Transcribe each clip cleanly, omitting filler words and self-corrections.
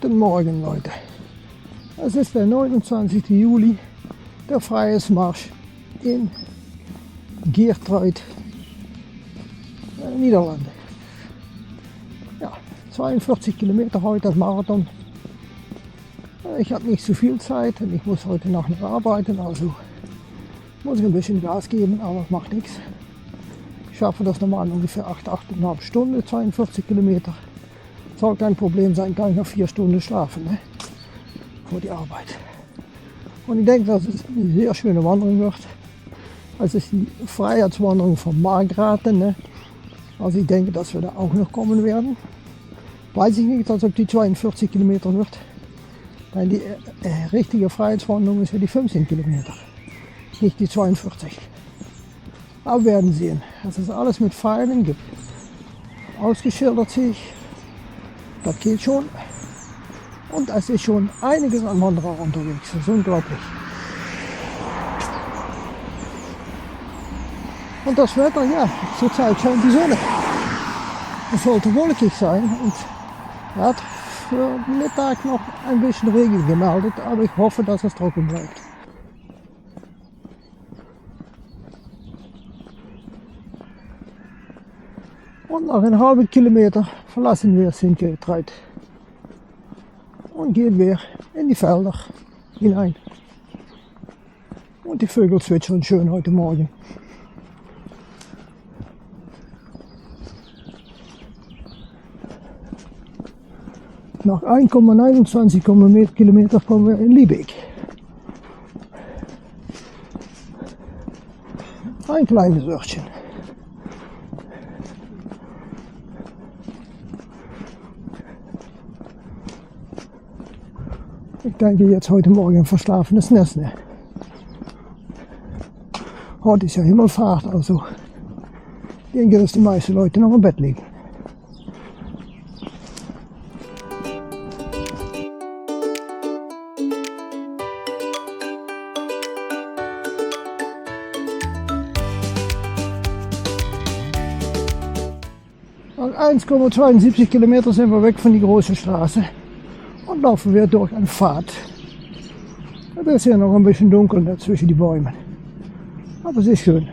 Guten Morgen, Leute. Es ist der 29. Juli, der Freiesmarsch in Geertruid, Niederlande. Ja, 42 Kilometer heute als Marathon. Ich habe nicht so viel Zeit und ich muss heute Nacht noch arbeiten, also muss ich ein bisschen Gas geben, aber es macht nichts. Ich schaffe das normal ungefähr 8,5 Stunden, 42 Kilometer. Soll kein Problem sein, kann ich noch 4 Stunden schlafen, ne? Vor die Arbeit. Und ich denke, dass es eine sehr schöne Wanderung wird. Es ist die Freiheitswanderung von Margraten, ne? Also ich denke, dass wir da auch noch kommen werden. Weiß ich nicht, als ob die 42 Kilometer wird. Denn die richtige Freiheitswanderung ist ja die 15 Kilometer, nicht die 42. Aber wir werden sehen. Es ist alles mit Pfeilen gibt. Ausgeschildert sehe ich. Das geht schon. Und es ist schon einiges an Wanderer unterwegs. Das ist unglaublich. Und das Wetter, ja, zurzeit scheint die Sonne. Es sollte wolkig sein und er hat für Mittag noch ein bisschen Regen gemeldet, aber ich hoffe, dass es trocken bleibt. Und nach einem halben Kilometer verlassen wir Sint-Geertruid und gehen wir in die Felder hinein. Und die Vögel zwitschern schön heute Morgen. Nach 1,29 Kilometer kommen wir in Liebeek. Ein kleines Örtchen. Ich denke jetzt heute Morgen ein verschlafenes Nest. Ne? Heute ist ja Himmelfahrt, also ich denke, dass die meisten Leute noch im Bett liegen. Nach 1,72 Kilometer sind wir weg von der großen Straße und laufen wir durch einen Pfad. Es ist ja noch ein bisschen dunkel zwischen die Bäumen, aber es ist schön.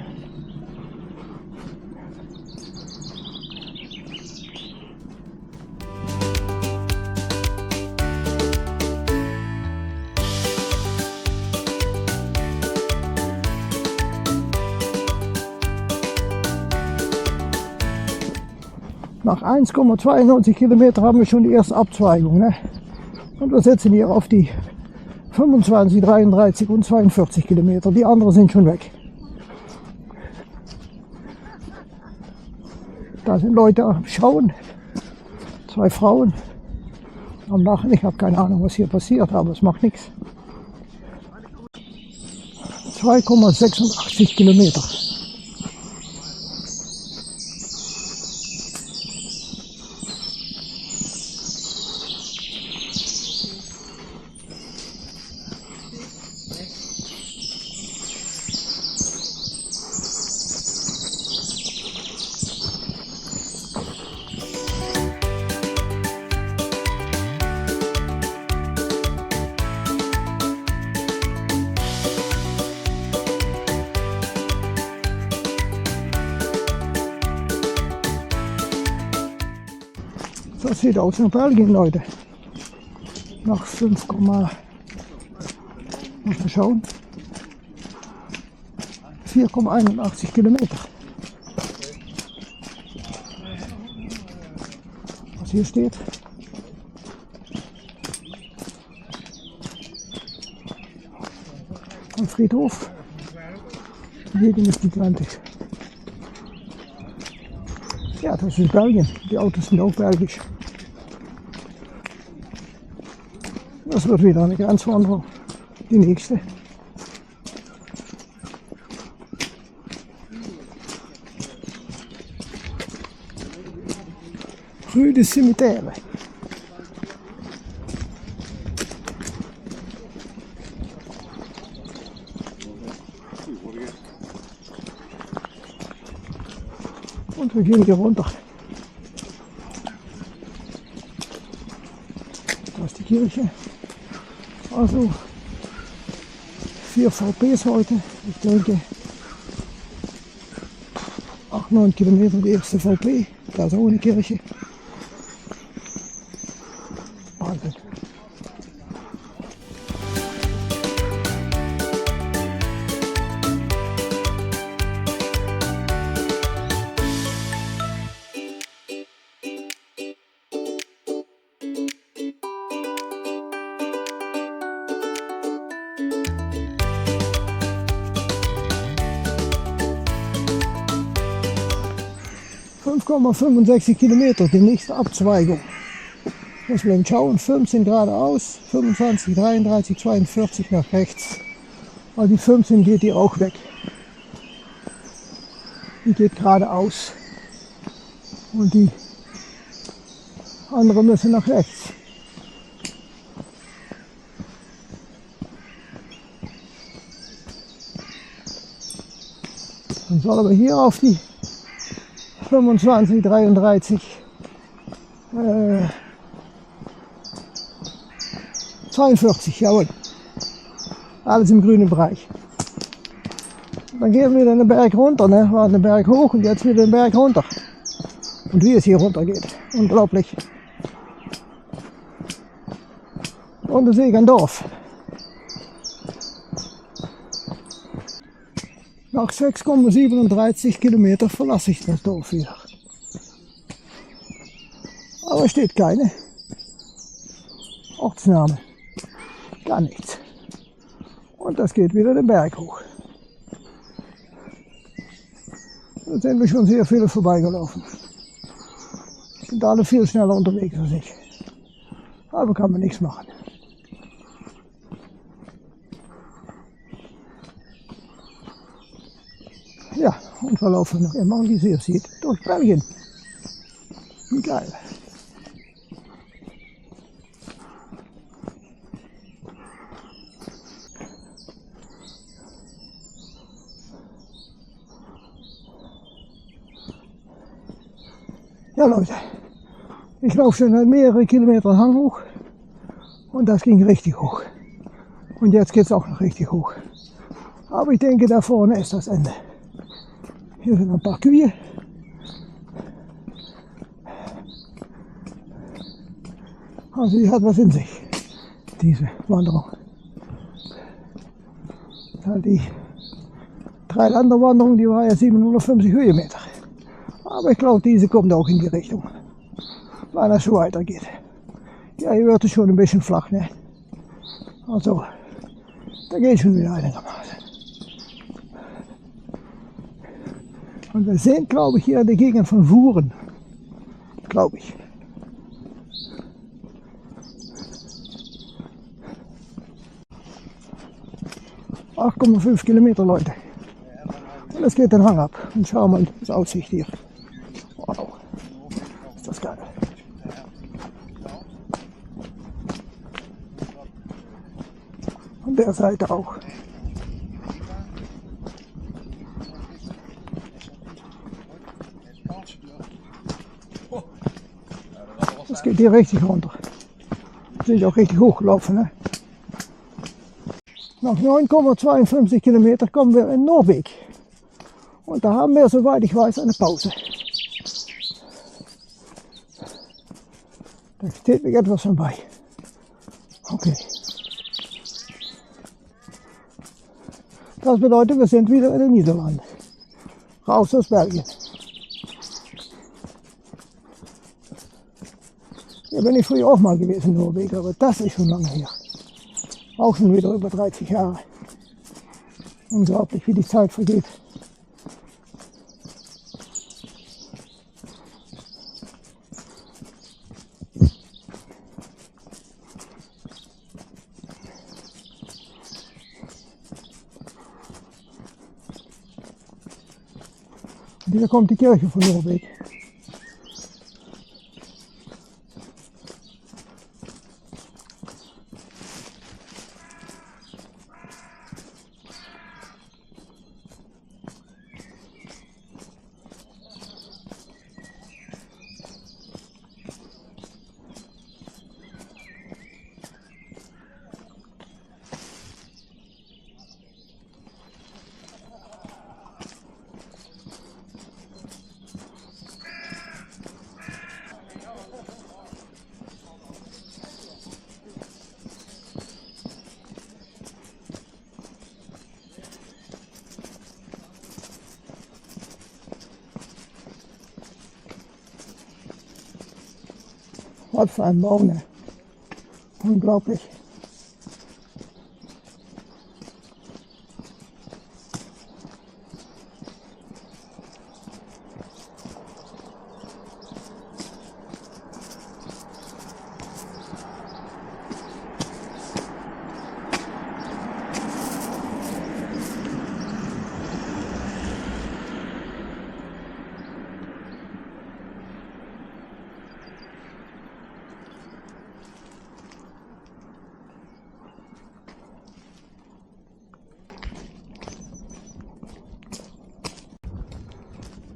Nach 1,92 Kilometer haben wir schon die erste Abzweigung. Ne? Und wir setzen hier auf die 25, 33 und 42 Kilometer. Die anderen sind schon weg. Da sind Leute am Schauen. 2 Frauen am Lachen. Ich habe keine Ahnung, was hier passiert, aber es macht nichts. 2,86 Kilometer. Das sieht aus nach Belgien, Leute. Nach 5, muss man schauen. 4,81 Kilometer. Was hier steht. Ein Friedhof. Jeden ist gigantisch. Ja, das ist Belgien. Die Autos sind auch belgisch. Das wird wieder eine Grenzwanderung. Die nächste. Rue des Cimetières. Und wir gehen hier runter. Da ist die Kirche. Also 4 VPs heute. Ich denke 8-9 Kilometer die erste VP. Da ist auch eine Kirche. Wahnsinn. ...5,65 Kilometer, die nächste Abzweigung. Muss man schauen, 15 geradeaus, 25, 33, 42 nach rechts. Aber die 15 geht hier auch weg. Die geht geradeaus. Und die andere müssen nach rechts. Dann soll aber hier auf die 25, 33, 42, jawohl. Alles im grünen Bereich. Dann gehen wir wieder den Berg runter, ne? War den Berg hoch und jetzt wieder den Berg runter. Und wie es hier runter geht. Unglaublich. Und das Egerndorf. Nach 6,37 Kilometer verlasse ich das Dorf wieder. Aber steht keine Ortsname. Gar nichts. Und das geht wieder den Berg hoch. Da sind wir schon sehr viele vorbeigelaufen. Sind alle viel schneller unterwegs als ich. Aber kann man nichts machen. Ja, und wir laufen noch immer, wie ihr seht, durch Belgien. Wie geil. Ja Leute, ich laufe schon seit mehrere Kilometer Hang hoch und das ging richtig hoch. Und jetzt geht es auch noch richtig hoch. Aber ich denke, da vorne ist das Ende. Hier sind ein paar Kühe. Also die hat was in sich, diese Wanderung. Die Dreilanderwanderung, die war ja 750 Höhenmeter. Aber ich glaube, diese kommt auch in die Richtung, weil das so weitergeht. Ja, hier wird es schon ein bisschen flach, ne? Also, da geht schon wieder einigermaßen. Und wir sind, glaube ich, hier in der Gegend von Wuren. Glaube ich. ...8,5 Kilometer, Leute. Und es geht den Hang ab. Und schau mal, das Aussicht hier. Wow. Ist das geil. An der Seite auch. Das geht hier richtig runter. Das ist auch richtig hochgelaufen, ne? Nach 9,52 Kilometer kommen wir in Noorbeek. Und da haben wir, soweit ich weiß, eine Pause. Da steht mir etwas von bei. Okay. Das bedeutet, wir sind wieder in den Niederlanden. Raus aus Belgien. Hier bin ich früher auch mal gewesen in Noorbeek, aber das ist schon lange her. Auch schon wieder über 30 Jahre. Unglaublich, wie die Zeit vergeht. Und hier kommt die Kirche von Noorbeek. Was für ein Bau, ne? Unglaublich.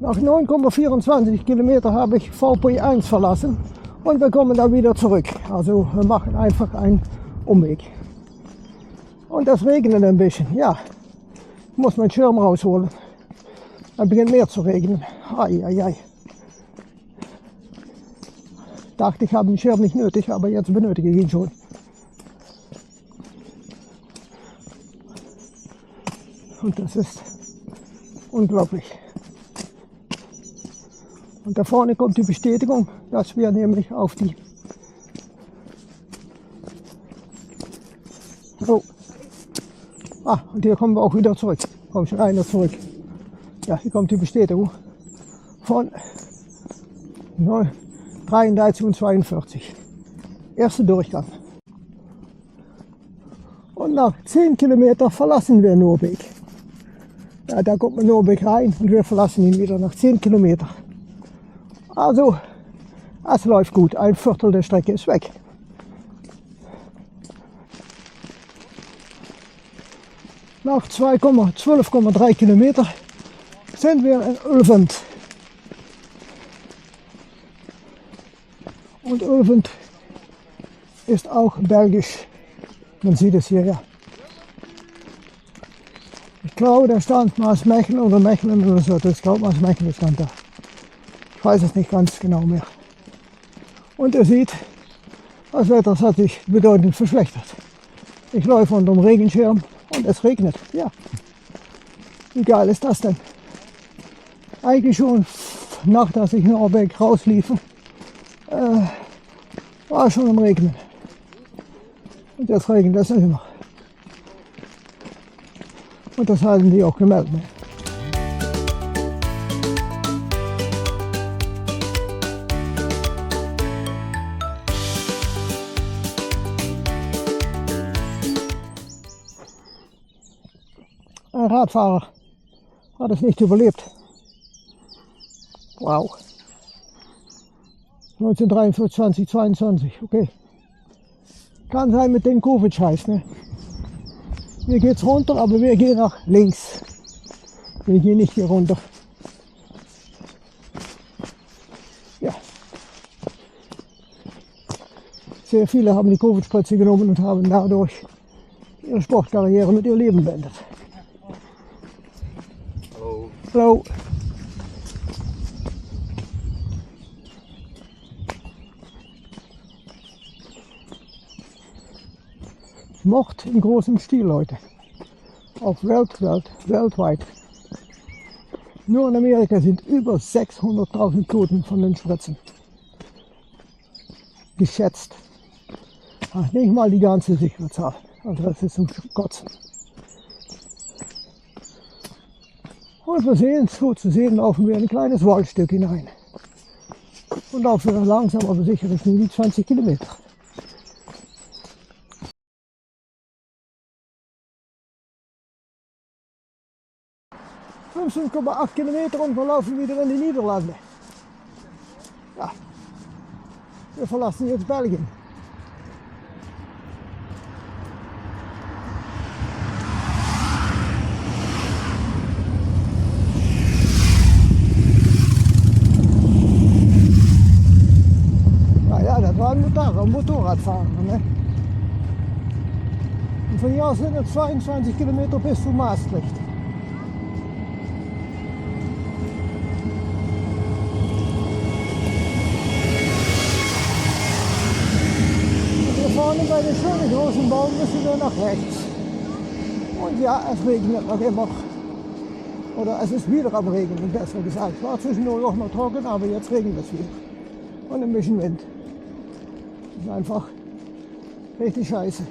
Nach 9,24 Kilometer habe ich VP1 verlassen und wir kommen da wieder zurück. Also wir machen einfach einen Umweg. Und das regnet ein bisschen. Ja, ich muss meinen Schirm rausholen. Es beginnt mehr zu regnen. Ai. Dachte, ich habe den Schirm nicht nötig, aber jetzt benötige ich ihn schon. Und das ist unglaublich. Und da vorne kommt die Bestätigung, dass wir nämlich auf die und hier kommen wir auch wieder zurück. Kommt schon einer zurück. Ja, hier kommt die Bestätigung von 33 und 42. Erster Durchgang. Und nach 10 Kilometern verlassen wir Noorbeek. Ja, da kommt man Noorbeek rein und wir verlassen ihn wieder nach 10 Kilometern. Also, es läuft gut. Ein Viertel der Strecke ist weg. Nach 12,3 Kilometer sind wir in Ulvend. Und Ulvend ist auch belgisch. Man sieht es hier, ja. Ich glaube, da stand Maasmechelen oder Mechelen oder so. Ich glaube, Maasmechelen stand da. Ich weiß es nicht ganz genau mehr. Und ihr seht, das Wetter hat sich bedeutend verschlechtert. Ich laufe unter dem Regenschirm und es regnet. Ja, wie geil ist das denn? Eigentlich schon nachdem ich Noorbeek rauslief, war schon am Regnen. Und jetzt regnet es immer. Und das haben die auch gemeldet. Ein Radfahrer hat es nicht überlebt. Wow. 1943, 2022, okay. Kann sein mit dem Covid-Scheiß, ne? Hier geht's runter, aber wir gehen nach links. Wir gehen nicht hier runter. Ja. Sehr viele haben die Covid-Spritze genommen und haben dadurch ihre Sportkarriere mit ihr Leben beendet. Hallo. Mord in großem Stil, Leute. Auch weltweit. Nur in Amerika sind über 600.000 Toten von den Spritzen. Geschätzt. Ach, nicht mal die ganze sichere Zahl. Also das ist zum Kotzen. Und wir sehen, so zu sehen, laufen wir ein kleines Waldstück hinein. Und laufen wir langsam, aber sicher ist nie 20 Kilometer. 15,8 Kilometer und wir laufen wieder in die Niederlande. Ja, wir verlassen jetzt Belgien. Naja, das war ein Motorradfahrer. Ne? Und von hier aus sind es 22 Kilometer bis zu Maastricht. Vorne bei den schönen großen Baum müssen wir nach rechts. Und ja, es regnet noch immer. Oder es ist wieder am Regnen, besser gesagt. Es war zwischendurch auch noch trocken, aber jetzt regnet es wieder. Und ein bisschen Wind. ist einfach richtig scheiße.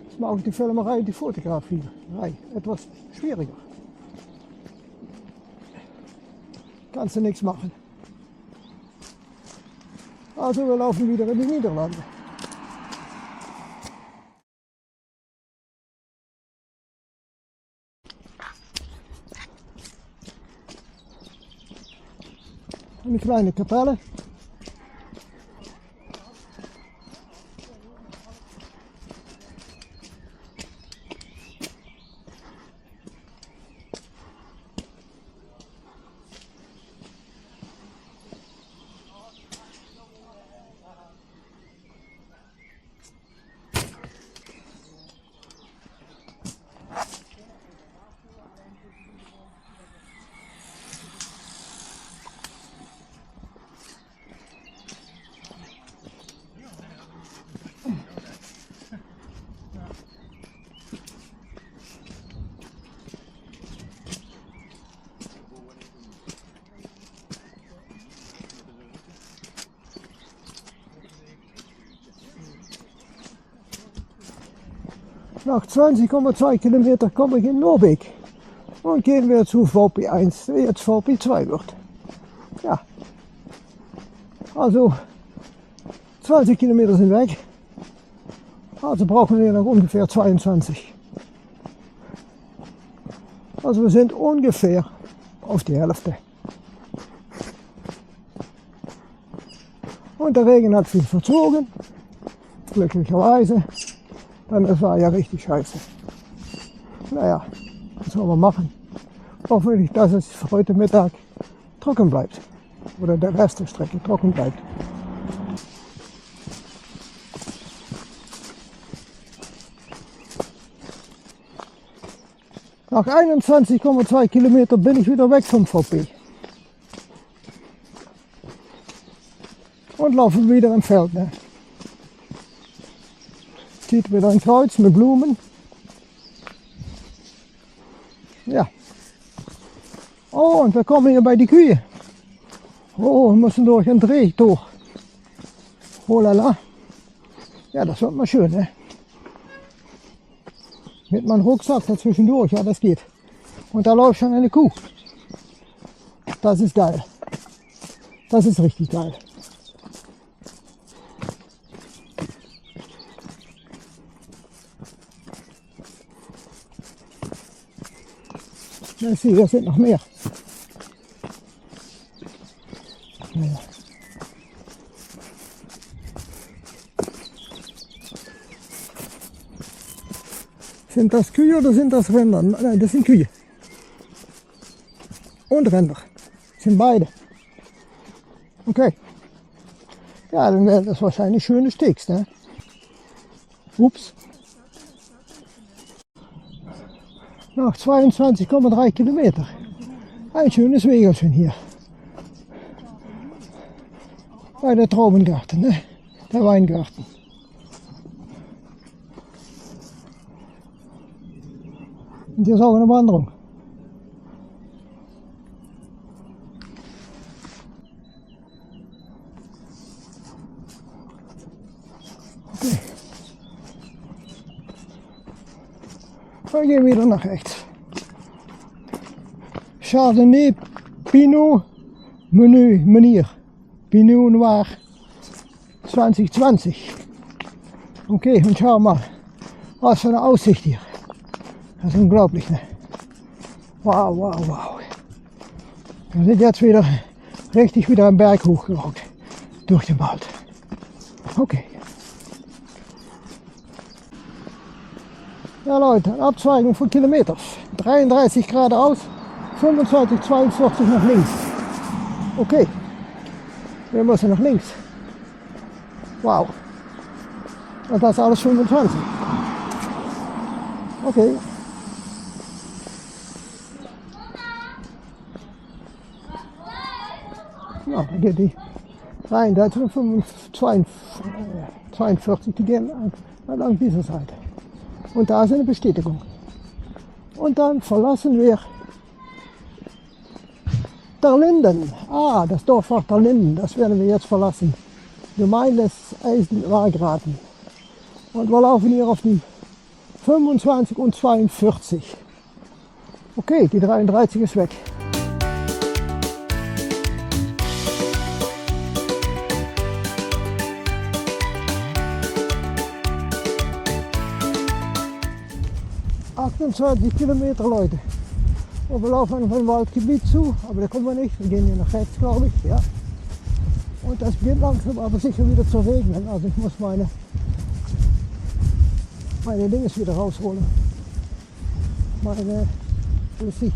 Das macht die Filmerei und die Fotografierei etwas schwieriger. Kannst du nichts machen. Also wir laufen wieder in die Niederlande. Eine kleine Kapelle. Nach 20,2 Kilometer komme ich in Noorbeek und gehen wir zu VP1, der jetzt VP2 wird. Ja, also 20 Kilometer sind weg, also brauchen wir noch ungefähr 22. Also wir sind ungefähr auf die Hälfte. Und der Regen hat sich verzogen, glücklicherweise. Denn es war ja richtig scheiße. Naja, was soll man machen? Hoffentlich, dass es heute Mittag trocken bleibt. Oder der Rest der Strecke trocken bleibt. Nach 21,2 Kilometern bin ich wieder weg vom VP. Und laufe wieder im Feld. Ne? Zieht wieder ein Kreuz mit Blumen. Ja. Oh, und wir kommen hier bei die Kühe. Oh, wir müssen durch ein Dreh durch. Oh la la. Ja, das wird mal schön, ne? Mit meinem Rucksack dazwischendurch, ja, das geht. Und da läuft schon eine Kuh. Das ist geil. Das ist richtig geil. Ja, sieh, hier sind noch mehr. Ja. Sind das Kühe oder sind das Rinder? Nein, das sind Kühe. Und Rinder. Das sind beide. Okay. Ja, dann wäre das wahrscheinlich schöne Steaks, ne? Ups. Nach 22,3 Kilometer. Ein schönes Wegelchen hier. Bei der Traubengarten, ne? Der Weingarten. Und hier ist auch eine Wanderung. Okay. Wir gehen wieder nach rechts. Chardonnay, Pinot, Meunier. Pinot Noir 2020. Okay, und schau mal, was für eine Aussicht hier. Das ist unglaublich, ne? Wow, wow, wow. Wir sind jetzt wieder richtig wieder am Berg hochgerockt. Durch den Wald. Okay. Ja Leute, eine Abzweigung von Kilometern. 33 geradeaus, 25, 42 nach links. Okay. Wir müssen nach links. Wow. Und das ist alles 25. Okay. Ja, da geht die 33 und 42, die gehen lang dieser Seite. Und da ist eine Bestätigung. Und dann verlassen wir Achterlinden. Ah, das Dorf Achterlinden, das werden wir jetzt verlassen. Gemeinde ist Eisenmargraten. Und wir laufen hier auf die 25 und 42. Okay, die 33 ist weg. Kilometer, Leute. Und wir laufen auf ein Waldgebiet zu, aber da kommen wir nicht. Wir gehen hier nach rechts, glaube ich. Ja. Und das beginnt langsam aber sicher wieder zu regnen. Also ich muss meine Dinge wieder rausholen. Meine Musik.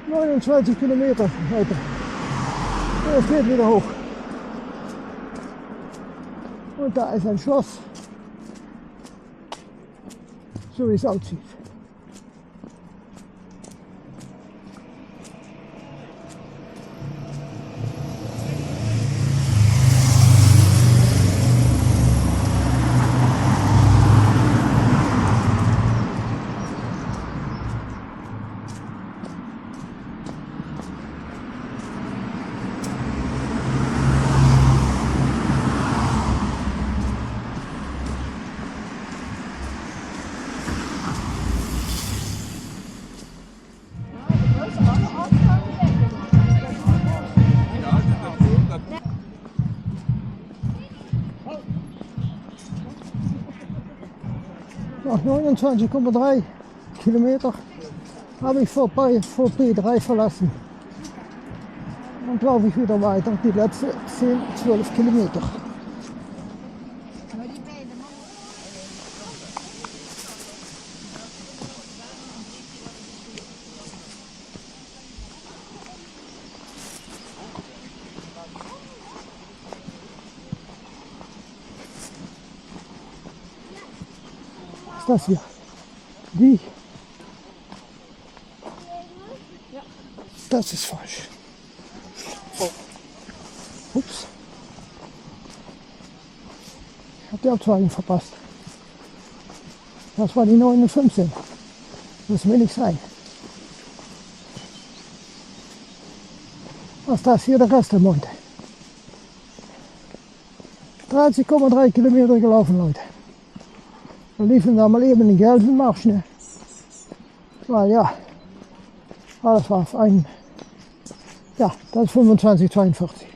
29 Kilometer, Leute. Es geht wieder hoch. Und da ist ein Schloss. So wie es aussieht. Nach 29,3 Kilometer habe ich vor P3 verlassen und laufe ich wieder weiter, die letzten 10, 12 Kilometer. Das hier, die, das ist falsch. Oh. Ups, ich habe die Abzweigung verpasst. Das war die 9,15. Das will nicht sein. Was ist das hier der Rest, Leute? 30,3 Kilometer gelaufen, Leute. Wir liefen da mal eben in den gelben Marsch, ne? Weil ja, das war ein, ja, das ist 25, 42.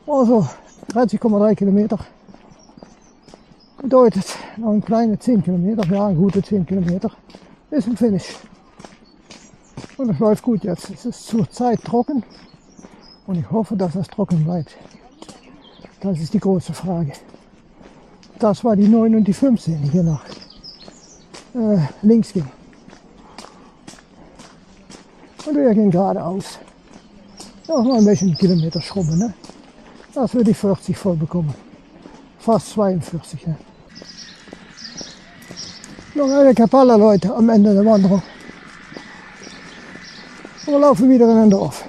Also 30,3 Kilometer. Bedeutet noch ein kleine 10 Kilometer, ja, ein gute 10 Kilometer. Ist ein Finish. Und es läuft gut jetzt. Es ist zurzeit trocken und ich hoffe, dass es trocken bleibt. Das ist die große Frage. Das war die 9 und die 15, die hier nach links ging. Und wir gehen geradeaus. Noch mal ein bisschen Kilometer schrubben, ne? Dass wir die 40 voll bekommen. Fast 42. Ne? Noch eine Kapelle, Leute, am Ende der Wanderung. Und wir laufen wieder in ein Dorf.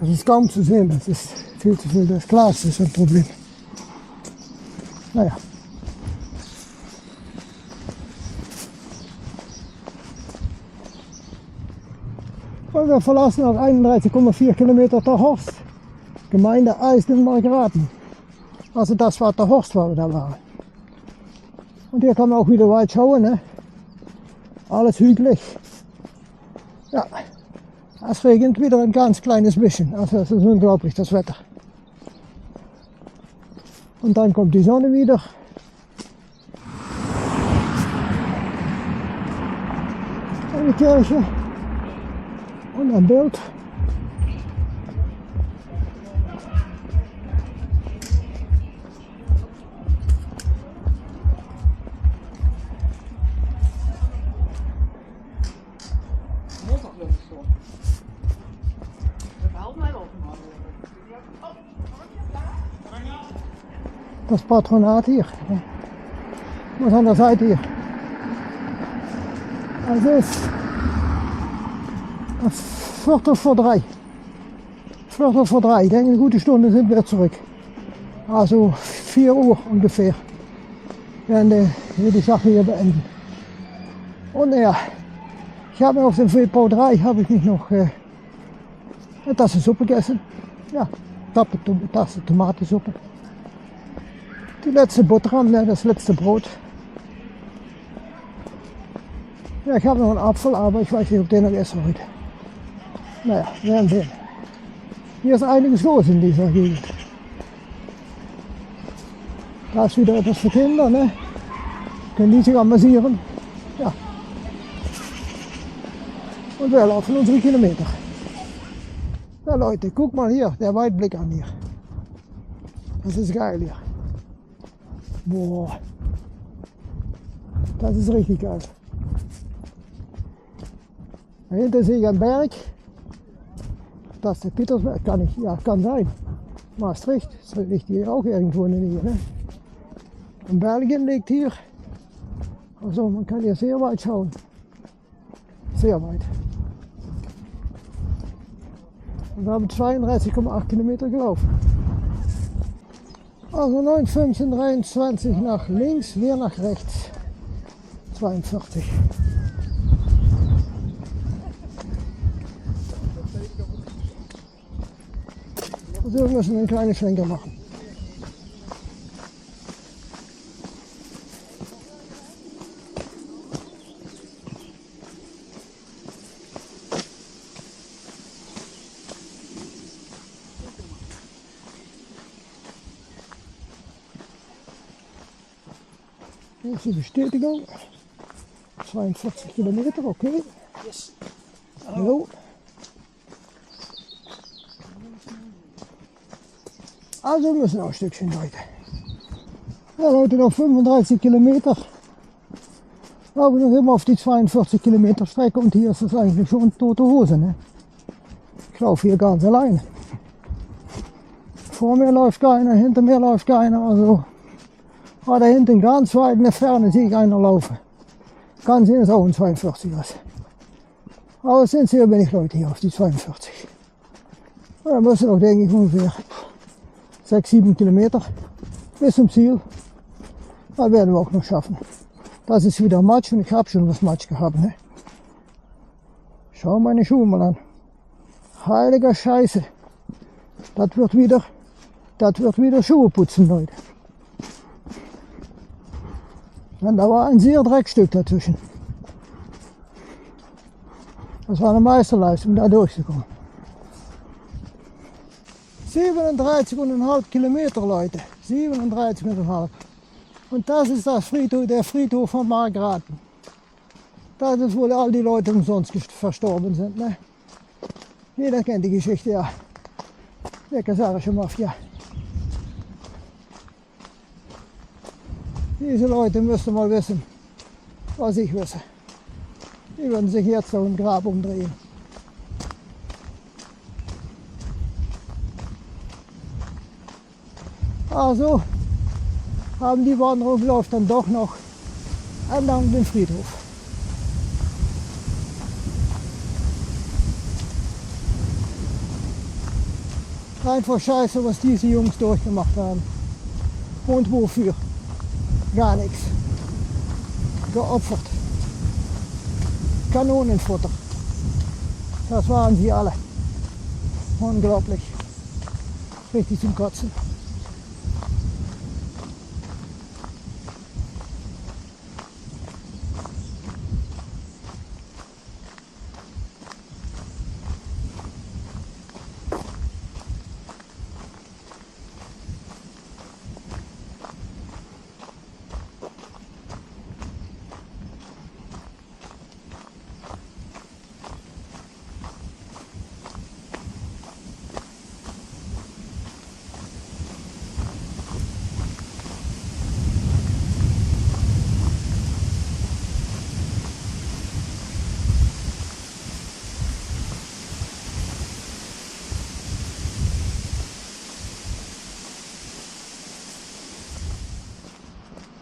Das ist kaum zu sehen, das ist viel zu viel, das Glas ist ein Problem. Naja. Und wir verlassen nach 31,4 Kilometer der Horst, Gemeinde Eisenmargraten. Also das war der Horst, wo wir da waren. Und hier kann man auch wieder weit schauen, ne? Alles hügelig. Ja. Es regnet wieder ein ganz kleines bisschen, also es ist unglaublich, das Wetter. Und dann kommt die Sonne wieder. Und die Kirche. Und ein Bild. so. Das auch mal offen. Das Patronat hier. Was an der Seite hier. Also ist Viertel vor drei. Viertel vor drei. Ich denke, eine gute Stunde sind wir zurück. Also 4 Uhr ungefähr werden wir die Sache hier beenden. Und ja, ich habe mir auf dem Februar 3 habe ich mich noch eine Tasse Suppe gegessen. Ja, Tasse Tomatensuppe. Die letzte Butter, das letzte Brot. Ja, ich habe noch einen Apfel, aber ich weiß nicht, ob den noch esse heute. Naja, werden sehen. Hier ist einiges los in dieser Gegend. Da ist wieder etwas für Kinder, ne? Können die sich amüsieren. Ja. Und wir laufen unsere Kilometer. Ja Leute, guck mal hier, der Weitblick an hier. Das ist geil hier. Boah. Das ist richtig geil. Dahinter sehe ich einen Berg. Das ist der Petersberg, kann sein. Maastricht, das liegt hier auch irgendwo in der Nähe. Ne? Und Belgien liegt hier. Also man kann hier sehr weit schauen. Sehr weit. Und wir haben 32,8 Kilometer gelaufen. Also 9, 15, 23 nach links, wir nach rechts. 42. Also wir müssen einen kleinen Schlenker machen. Hier ist die Bestätigung. 42 Kilometer, okay. Yes. Hallo. Also wir müssen auch ein Stückchen, Leute. Ja Leute, noch 35 Kilometer. Aber noch immer auf die 42 Kilometer Strecke und hier ist es eigentlich schon tote Hose. Ne? Ich laufe hier ganz alleine. Vor mir läuft keiner, hinter mir läuft keiner. Also da hinten ganz weit in der Ferne sehe ich einer laufen. Kann sehen, ist auch ein 42er. Aber es sind sehr wenig Leute hier auf die 42. Ja, da müssen noch, denke ich, ungefähr 6, 7 Kilometer bis zum Ziel. Da werden wir auch noch schaffen. Das ist wieder Matsch und ich habe schon was Matsch gehabt. Ne? Schau meine Schuhe mal an. Heiliger Scheiße. Das wird wieder Schuhe putzen, Leute. Und da war ein sehr Dreckstück dazwischen. Das war eine Meisterleistung, da durchzukommen. 37,5 Kilometer, Leute. 37,5. Und das ist der Friedhof von Margraten. Das ist, wo all die Leute umsonst verstorben sind. Ne? Jeder kennt die Geschichte, ja. Der kasarische Mafia. Diese Leute müssten mal wissen, was ich wisse. Die würden sich jetzt so im Grab umdrehen. Also haben die Wanderung läuft dann doch noch entlang den Friedhof. Einfach scheiße, was diese Jungs durchgemacht haben. Und wofür? Gar nichts. Geopfert. Kanonenfutter. Das waren sie alle. Unglaublich. Richtig zum Kotzen.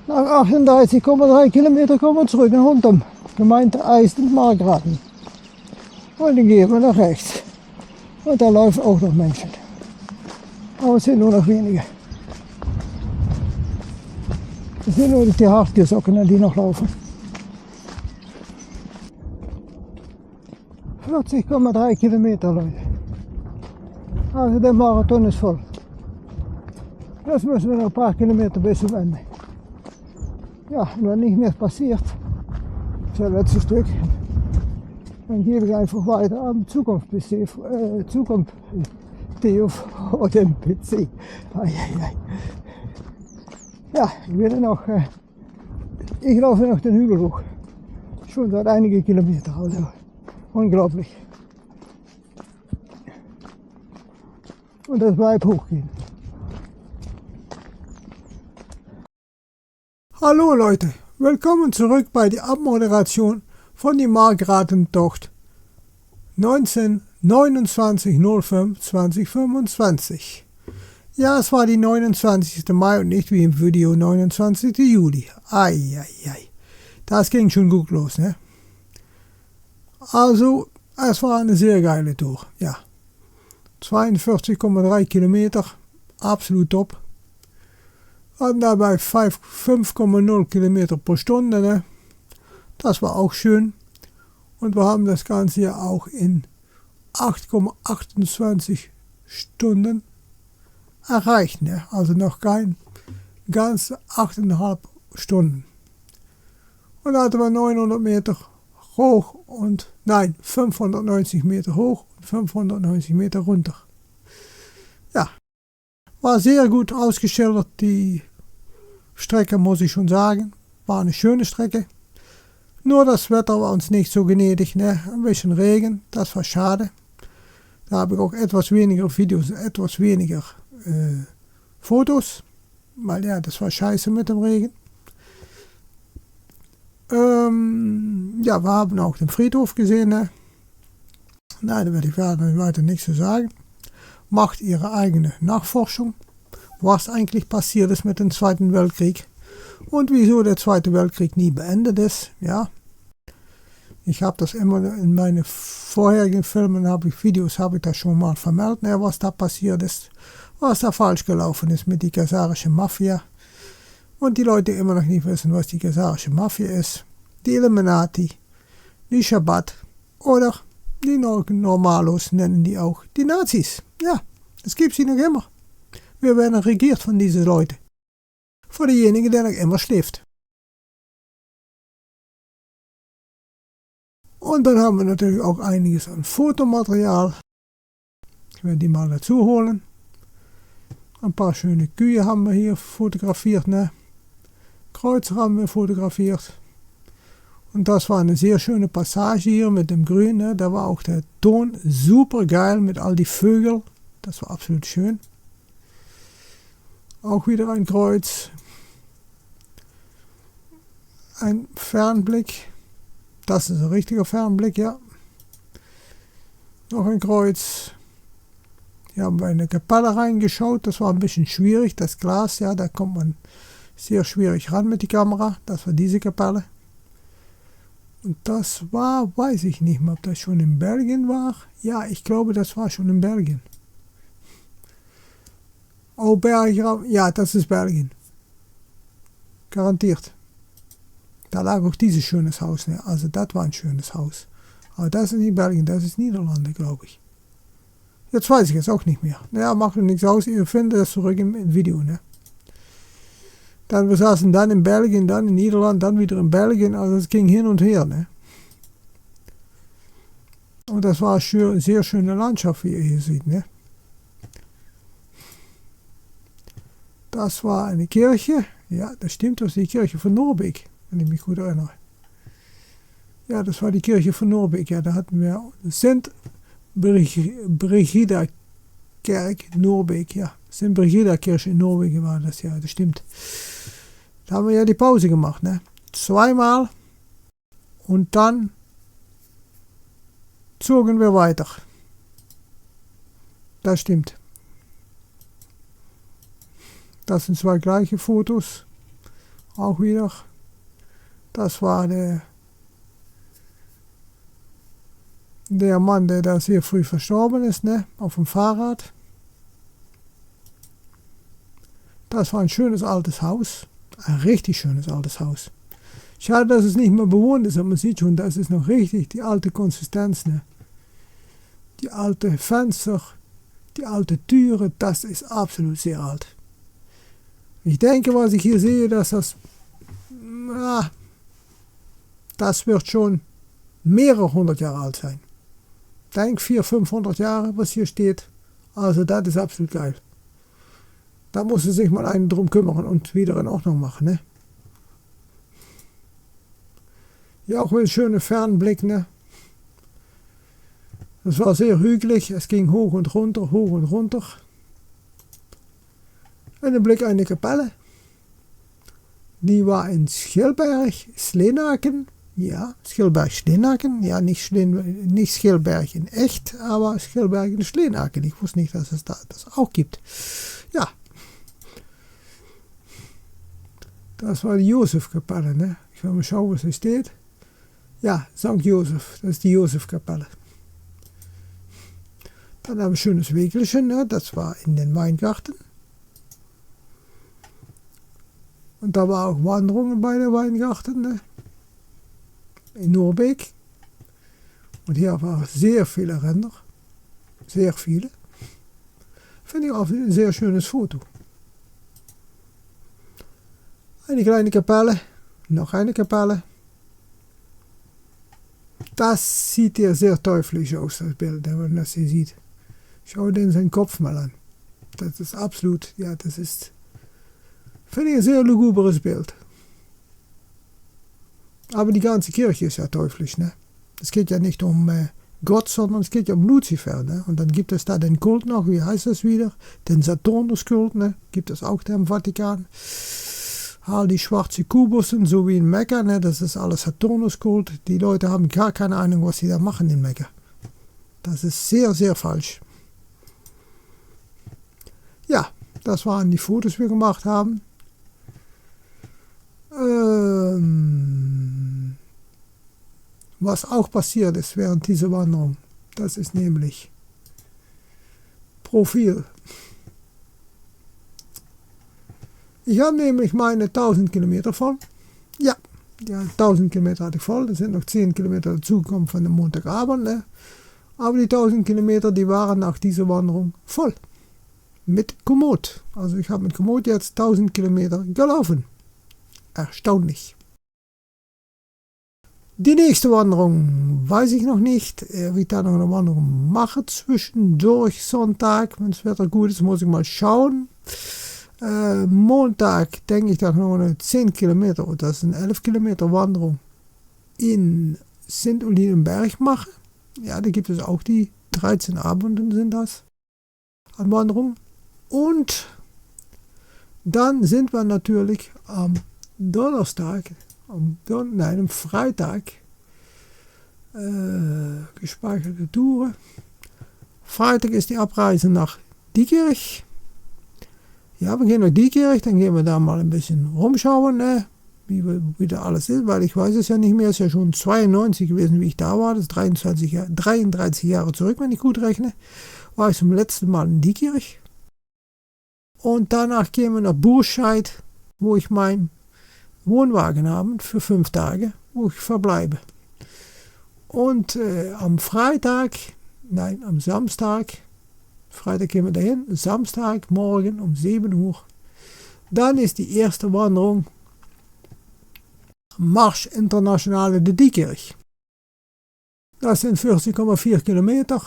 Nach 38,3 Kilometern kommen wir zurück nach Huntum, Gemeinde Eisten und Margraten. Und dann gehen wir nach rechts. Und da laufen auch noch Menschen. Aber es sind nur noch wenige. Es sind nur die Hartgesockenen, die noch laufen. 40,3 Kilometer, Leute. Also der Marathon ist voll. Jetzt müssen wir noch ein paar Kilometer bis zum Ende. Ja, und wenn nicht mehr passiert, das letzte Stück, dann gebe ich einfach weiter am Zukunft-PC, vor dem PC. Ja, ich laufe noch den Hügel hoch. Schon seit einigen Kilometern, also unglaublich. Und das bleibt hochgehen. Hallo Leute, willkommen zurück bei der Abmoderation von die Margraten-Tocht 19/29/05/2025. Ja, es war die 29. Mai und nicht wie im Video 29. Juli. Eieiei, das ging schon gut los, ne? Also, es war eine sehr geile Tour, ja. 42,3 Kilometer, absolut top. Hatten dabei 5,0 Kilometer pro Stunde, ne? Das war auch schön. Und wir haben das Ganze ja auch in 8,28 Stunden erreicht, ne? Also noch kein ganz 8,5 Stunden. Und da hatten wir 900 Meter hoch und, nein, 590 Meter hoch und 590 Meter runter. Ja, war sehr gut ausgeschildert, die Strecke, muss ich schon sagen. War eine schöne Strecke. Nur das Wetter war uns nicht so gnädig, ne? Ein bisschen Regen, das war schade. Da habe ich auch etwas weniger Videos, etwas weniger Fotos, weil ja, das war scheiße mit dem Regen. Ja, wir haben auch den Friedhof gesehen, ne? Nein, da werde ich weiter nichts zu sagen. Macht ihre eigene Nachforschung, was eigentlich passiert ist mit dem Zweiten Weltkrieg und wieso der Zweite Weltkrieg nie beendet ist, ja. Ich habe das immer in meinen vorherigen Filmen, Videos habe ich das schon mal vermeldet, ne, was da passiert ist, was da falsch gelaufen ist mit der gazarische Mafia. Und die Leute immer noch nicht wissen, was die gazarische Mafia ist, die Illuminati, die Shabbat oder die Normalos nennen die auch die Nazis. Ja, das gibt sie noch immer. Wir werden regiert von diesen Leuten. Von derjenige, der noch immer schläft. Und dann haben wir natürlich auch einiges an Fotomaterial. Ich werde die mal dazu holen. Ein paar schöne Kühe haben wir hier fotografiert, ne? Kreuzer haben wir fotografiert. Und das war eine sehr schöne Passage hier mit dem Grün, ne? Da war auch der Ton super geil mit all die Vögel. Das war absolut schön. Auch wieder ein Kreuz. Ein Fernblick. Das ist ein richtiger Fernblick, ja. Noch ein Kreuz. Hier haben wir in eine Kapelle reingeschaut. Das war ein bisschen schwierig. Das Glas, ja, da kommt man sehr schwierig ran mit der Kamera. Das war diese Kapelle. Und das war, weiß ich nicht mehr, ob das schon in Belgien war. Ja, ich glaube, das war schon in Belgien. Oh, Bergram, ja, das ist Belgien. Garantiert. Da lag auch dieses schönes Haus, ne? Also das war ein schönes Haus. Aber das ist nicht Belgien, das ist Niederlande, glaube ich. Jetzt weiß ich es auch nicht mehr. Naja, macht nichts aus, ihr findet das zurück im Video, ne? Dann wir saßen dann in Belgien, dann in Niederland, dann wieder in Belgien, also es ging hin und her, ne? Und das war eine sehr schöne Landschaft, wie ihr hier seht, ne? Das war eine Kirche, ja, das stimmt, das ist die Kirche von Noorbeek, wenn ich mich gut erinnere. Ja, das war die Kirche von Noorbeek, ja, da hatten wir Sint Brigida Kerk Noorbeek, ja. Sint Brigida Kirche in Noorbeek war das, ja, das stimmt. Da haben wir ja die Pause gemacht, ne? Zweimal und dann zogen wir weiter. Das stimmt. Das sind zwei gleiche Fotos. auch wieder. Das war der Mann, der da sehr früh verstorben ist, ne, auf dem Fahrrad. Das war ein schönes altes Haus, ein richtig schönes altes Haus. Schade, dass es nicht mehr bewohnt ist, aber man sieht schon, das ist noch richtig die alte Konsistenz, ne. Die alte Fenster, die alte Türe, das ist absolut sehr alt. Ich denke, was ich hier sehe, dass das wird schon mehrere 100 Jahre alt sein. Ich denke 400, 500 Jahre, was hier steht. Also das ist absolut geil. Da muss sich mal einen drum kümmern und wieder in Ordnung machen, ne? Ja, auch mit einem schönen Fernblick, ne? Es war sehr hügelig, es ging hoch und runter, hoch und runter. En een blik aan de Kapelle. Die war in Schilberg, Sleenaken. Ja, Schilberg, Sleenaken. Ja, nicht Schilberg in echt, aber Schilberg in Sleenaken. Ich wusste nicht, dass es das auch gibt. Ja. Das war die Josefkapelle, ne? Ich will mal schauen, was hier steht. Ja, St. Josef, das ist die Josefkapelle. Dann haben wir ein schönes Wegelchen, ne? Das war in den Weingarten. Und da war auch Wanderungen bei der Weingarten, ne? In Noorbeek. Und hier waren sehr viele Ränder. Sehr viele. Finde ich auch ein sehr schönes Foto. Eine kleine Kapelle. Noch eine Kapelle. Das sieht hier sehr teuflisch aus, das Bild, wenn man das hier sieht. Schau dir seinen Kopf mal an. Das ist absolut, ja, das ist, finde ich ein sehr luguberes Bild. Aber die ganze Kirche ist ja teuflisch, ne? Es geht ja nicht um Gott, sondern es geht ja um Luzifer, ne? Und dann gibt es da den Kult noch, wie heißt das wieder? Den Saturnuskult, ne? Gibt es auch da im Vatikan. All die schwarze Kubussen, so wie in Mekka, ne? Das ist alles Saturnuskult. Die Leute haben gar keine Ahnung, was sie da machen in Mekka. Das ist sehr, sehr falsch. Ja, das waren die Fotos, die wir gemacht haben. Was auch passiert ist während dieser Wanderung, das ist nämlich Profil. Ich habe nämlich meine 1000 Kilometer voll. Ja, 1000 Kilometer hatte ich voll. Da sind noch 10 Kilometer dazugekommen von dem Montagabend. Ne? Aber die 1000 Kilometer, die waren nach dieser Wanderung voll. Mit Komoot. Also ich habe mit Komoot jetzt 1000 Kilometer gelaufen. Erstaunlich. Die nächste Wanderung weiß ich noch nicht. Ob ich da noch eine Wanderung mache zwischendurch Sonntag. Wenn das Wetter gut ist, muss ich mal schauen. Montag denke ich, dass ich noch eine 10 Kilometer, oder das ist eine 11 Kilometer Wanderung in Sint-Olinenberg mache. Ja, da gibt es auch die 13 Abenden sind das an Wanderung. Und dann sind wir natürlich am Donnerstag, am Freitag, gespeicherte Touren. Freitag ist die Abreise nach Diekirch. Ja, wir gehen nach Diekirch, dann gehen wir da mal ein bisschen rumschauen, ne? Wie da alles ist, weil ich weiß es ja nicht mehr, es ist ja schon 92 gewesen, wie ich da war, das ist 33 Jahre zurück, wenn ich gut rechne, war ich zum letzten Mal in Diekirch. Und danach gehen wir nach Burscheid, wo ich meinen Wohnwagen habe für 5 Tage, wo ich verbleibe. Und am Samstag, Freitag gehen wir dahin, Samstagmorgen um 7 Uhr. Dann ist die erste Wanderung Marsch Internationale de Diekirch. Das sind 40,4 Kilometer.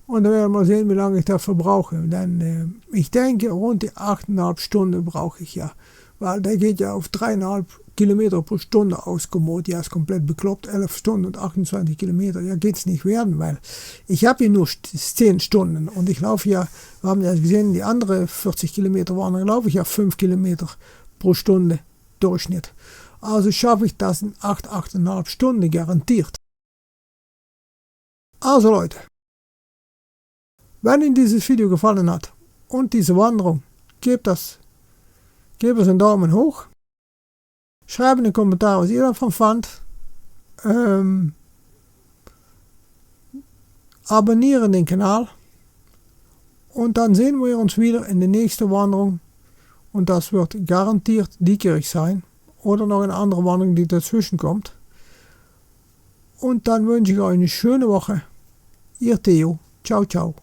Und dann werden wir mal sehen, wie lange ich dafür brauche. Denn ich denke, rund die 8,5 Stunden brauche ich ja. Weil der geht ja auf 3,5 Kilometer pro Stunde aus Komoot. Ja, ist komplett bekloppt. 11 Stunden und 28 Kilometer. Ja, geht's nicht werden, weil ich habe hier nur 10 Stunden. Und ich laufe ja, wir haben ja gesehen, die andere 40 Kilometer Wanderung laufe ich ja 5 Kilometer pro Stunde Durchschnitt. Also schaffe ich das in 8,5 Stunden garantiert. Also Leute, wenn Ihnen dieses Video gefallen hat und diese Wanderung, gebt es einen Daumen hoch. Schreibt in de Kommentare, was ihr davon fand. Abonnieren den Kanal. Und dann sehen wir uns wieder in der nächsten Wanderung. Und das wird garantiert Diekerich sein. Oder noch eine andere Wanderung, die dazwischen kommt. Und dann wünsche ich euch eine schöne Woche. Ihr Theo. Ciao, ciao.